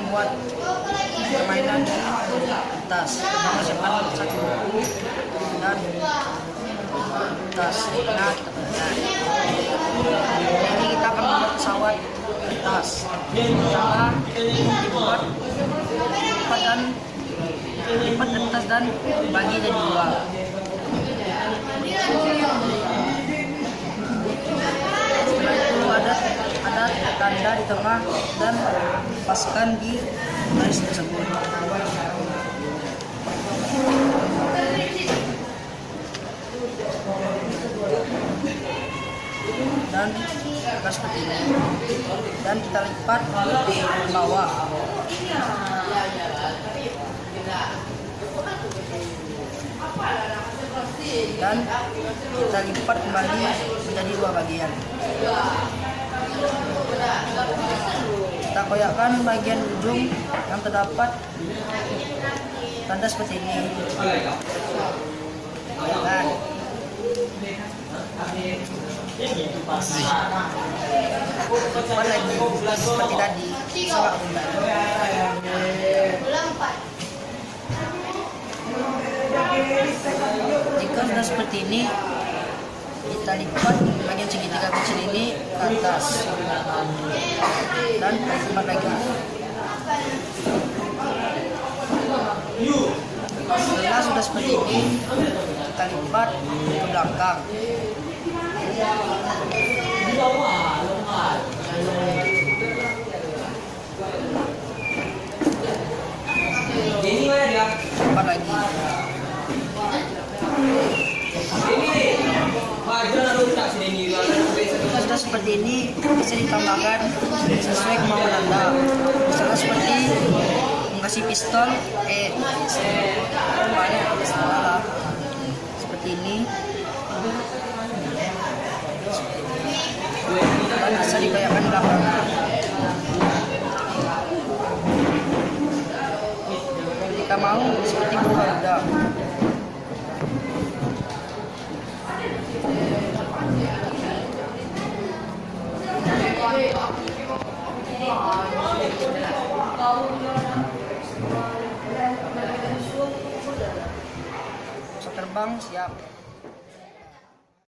membuat permainan di atas. Pertama siapkan satu buku dan tas. Nah, kita belajar. Ini kita akan membuat pesawat tas. Pertama dibuat lipat atas dan bagi jadi dua. Setelah itu ada tanda di tengah dan paskan di garis tersebut. Dan kita seperti ini, dan kita lipat ke bawah. Dan kita lipat kembali menjadi dua bagian. Kita koyakkan bagian ujung yang terdapat tanda seperti ini. Dan lipat lagi seperti tadi, salah bunda. Jika sudah seperti ini, kita lipat bagian segitiga kecil ini ke atas dan lipat lagi. Setelah sudah seperti ini, kita lipat ke belakang. Lipat lagi. Jika sudah seperti ini, bisa ditambahkan sesuai kemauan Anda. Misalnya seperti mengasih pistol, seperti ini. Dan bisa dikayakan di belakang. Jika mau seperti berubah udah. Pesawat terbang siap.